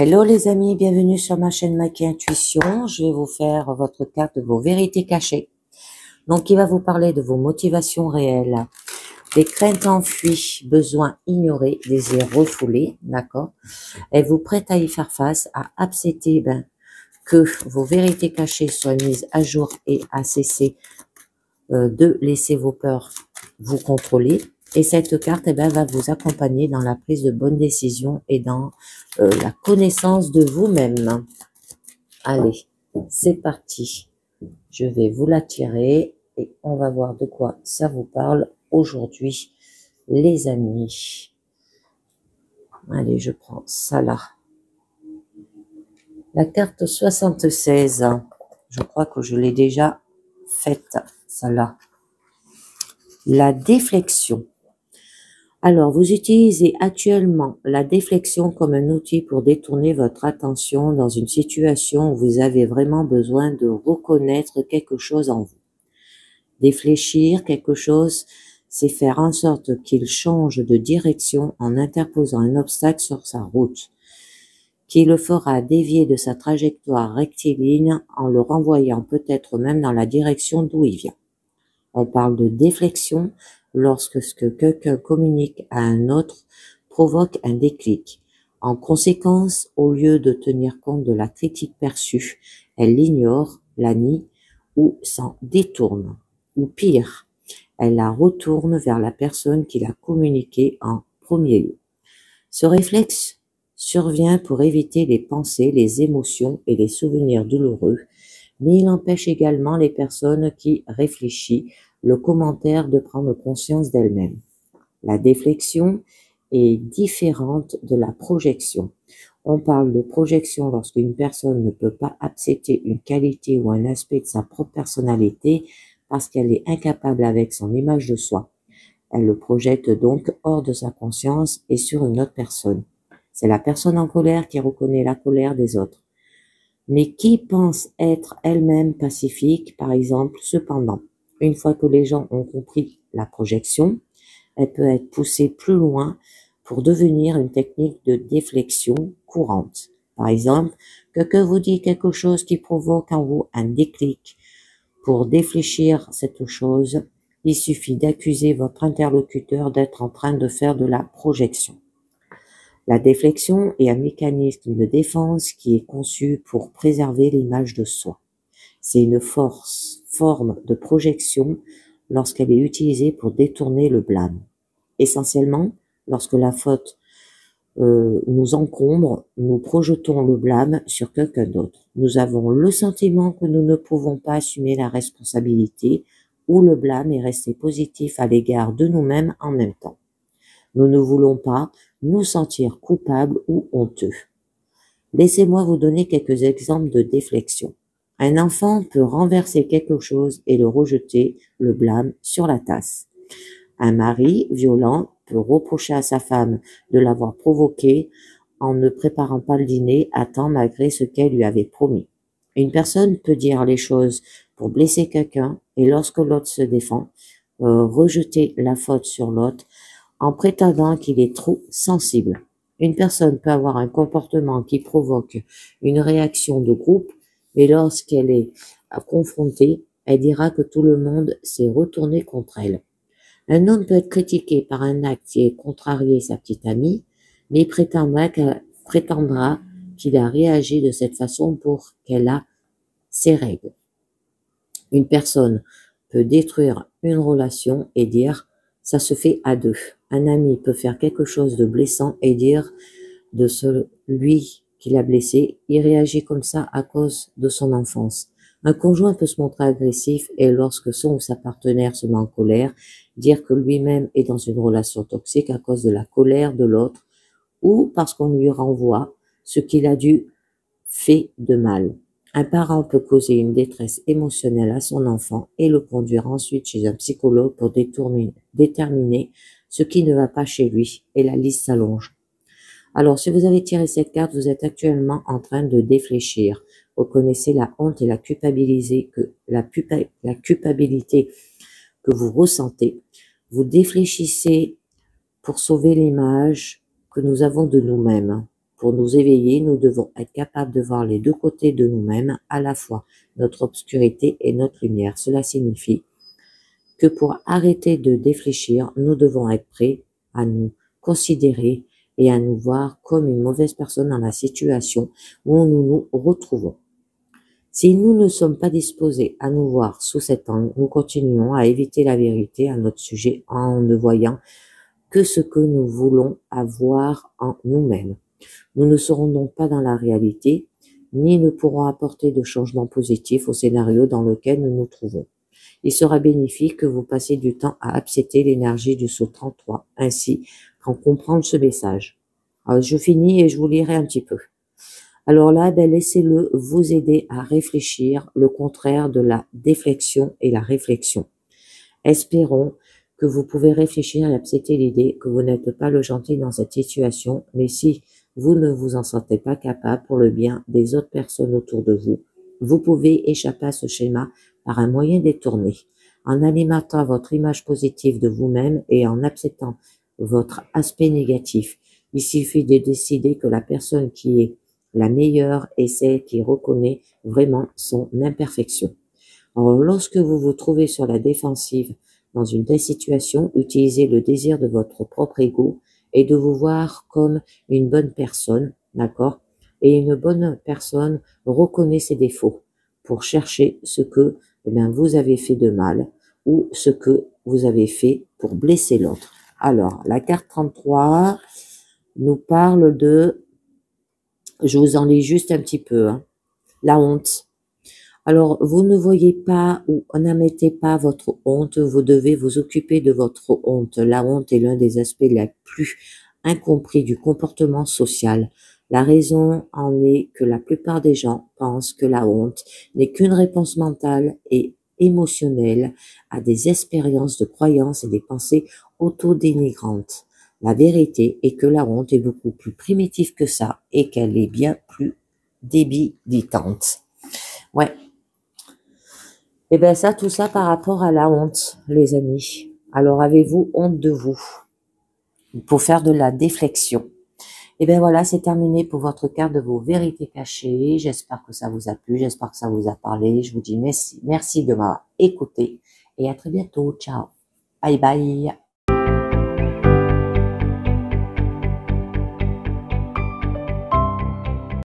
Hello les amis, bienvenue sur ma chaîne Maki Intuition. Je vais vous faire votre carte de vos vérités cachées. Donc, il va vous parler de vos motivations réelles, des craintes enfuies, besoins ignorés, désirs refoulés, d'accord? Êtes-vous prête à y faire face, à accepter que vos vérités cachées soient mises à jour et à cesser de laisser vos peurs vous contrôler? Et cette carte va vous accompagner dans la prise de bonnes décisions et dans la connaissance de vous-même. Allez, c'est parti. Je vais vous la tirer et on va voir de quoi ça vous parle aujourd'hui, les amis. Allez, je prends ça là. La carte 76, je crois que je l'ai déjà faite, ça là. La déflexion. Alors, vous utilisez actuellement la déflexion comme un outil pour détourner votre attention dans une situation où vous avez vraiment besoin de reconnaître quelque chose en vous. Défléchir quelque chose, c'est faire en sorte qu'il change de direction en interposant un obstacle sur sa route, qui le fera dévier de sa trajectoire rectiligne en le renvoyant peut-être même dans la direction d'où il vient. On parle de déflexion lorsque ce que quelqu'un communique à un autre provoque un déclic. En conséquence, au lieu de tenir compte de la critique perçue, elle l'ignore, la nie ou s'en détourne. Ou pire, elle la retourne vers la personne qui l'a communiqué en premier lieu. Ce réflexe survient pour éviter les pensées, les émotions et les souvenirs douloureux, mais il empêche également les personnes qui réfléchissent le commentaire de prendre conscience d'elles-mêmes. La déflexion est différente de la projection. On parle de projection lorsqu'une personne ne peut pas accepter une qualité ou un aspect de sa propre personnalité parce qu'elle est incapable avec son image de soi. Elle le projette donc hors de sa conscience et sur une autre personne. C'est la personne en colère qui reconnaît la colère des autres, mais qui pense être elle-même pacifique, par exemple. Cependant, une fois que les gens ont compris la projection, elle peut être poussée plus loin pour devenir une technique de déflexion courante. Par exemple, quelqu'un vous dit quelque chose qui provoque en vous un déclic. Pour défléchir cette chose, il suffit d'accuser votre interlocuteur d'être en train de faire de la projection. La déflexion est un mécanisme de défense qui est conçu pour préserver l'image de soi. C'est une forme de projection lorsqu'elle est utilisée pour détourner le blâme. Essentiellement, lorsque la faute nous encombre, nous projetons le blâme sur quelqu'un d'autre. Nous avons le sentiment que nous ne pouvons pas assumer la responsabilité ou le blâme est resté positif à l'égard de nous-mêmes en même temps. Nous ne voulons pas nous sentir coupables ou honteux. Laissez-moi vous donner quelques exemples de déflexion. Un enfant peut renverser quelque chose et le rejeter, le blâme, sur la tasse. Un mari violent peut reprocher à sa femme de l'avoir provoqué en ne préparant pas le dîner à temps malgré ce qu'elle lui avait promis. Une personne peut dire les choses pour blesser quelqu'un et lorsque l'autre se défend, rejeter la faute sur l'autre en prétendant qu'il est trop sensible. Une personne peut avoir un comportement qui provoque une réaction de groupe, mais lorsqu'elle est confrontée, elle dira que tout le monde s'est retourné contre elle. Un homme peut être critiqué par un acte qui est contrarié sa petite amie, mais prétendra qu'il a réagi de cette façon pour qu'elle a ses règles. Une personne peut détruire une relation et dire « ça se fait à deux ». Un ami peut faire quelque chose de blessant et dire de celui qui l'a blessé, il réagit comme ça à cause de son enfance. Un conjoint peut se montrer agressif et lorsque son ou sa partenaire se met en colère, dire que lui-même est dans une relation toxique à cause de la colère de l'autre ou parce qu'on lui renvoie ce qu'il a dû faire de mal. Un parent peut causer une détresse émotionnelle à son enfant et le conduire ensuite chez un psychologue pour déterminer ce qui ne va pas chez lui et la liste s'allonge. Alors, si vous avez tiré cette carte, vous êtes actuellement en train de défléchir. Vous connaissez la honte et la culpabilité que vous ressentez. Vous défléchissez pour sauver l'image que nous avons de nous-mêmes, Pour nous éveiller, nous devons être capables de voir les deux côtés de nous-mêmes, à la fois notre obscurité et notre lumière. Cela signifie que pour arrêter de défléchir, nous devons être prêts à nous considérer et à nous voir comme une mauvaise personne dans la situation où nous nous retrouvons. Si nous ne sommes pas disposés à nous voir sous cet angle, nous continuons à éviter la vérité à notre sujet en ne voyant que ce que nous voulons avoir en nous-mêmes. Nous ne serons donc pas dans la réalité, ni ne pourrons apporter de changement positif au scénario dans lequel nous nous trouvons. Il sera bénéfique que vous passiez du temps à accepter l'énergie du saut 33, ainsi qu'en comprendre ce message. Alors, je finis et je vous lirai un petit peu. Alors là, laissez-le vous aider à réfléchir, le contraire de la déflexion et la réflexion. Espérons que vous pouvez réfléchir et accepter l'idée que vous n'êtes pas le gentil dans cette situation, mais si vous ne vous en sentez pas capable pour le bien des autres personnes autour de vous, vous pouvez échapper à ce schéma par un moyen détourné, en alimentant votre image positive de vous-même et en acceptant votre aspect négatif. Il suffit de décider que la personne qui est la meilleure est celle qui reconnaît vraiment son imperfection. Alors, lorsque vous vous trouvez sur la défensive dans une telle situation, utilisez le désir de votre propre ego et de vous voir comme une bonne personne, d'accord? Et une bonne personne reconnaît ses défauts pour chercher ce que vous avez fait de mal ou ce que vous avez fait pour blesser l'autre. Alors, la carte 33 nous parle de, je vous en lis juste un petit peu, la honte. Alors, vous ne voyez pas ou n'admettez pas votre honte, vous devez vous occuper de votre honte. La honte est l'un des aspects les plus incompris du comportement social. La raison en est que la plupart des gens pensent que la honte n'est qu'une réponse mentale et émotionnelle à des expériences de croyances et des pensées autodénigrantes. La vérité est que la honte est beaucoup plus primitive que ça et qu'elle est bien plus débilitante. Ouais. Et ça, tout ça par rapport à la honte, les amis. Alors, avez-vous honte de vous pour faire de la déflexion? Et voilà, c'est terminé pour votre carte de vos vérités cachées. J'espère que ça vous a plu, j'espère que ça vous a parlé. Je vous dis merci de m'avoir écouté et à très bientôt. Ciao. Bye bye.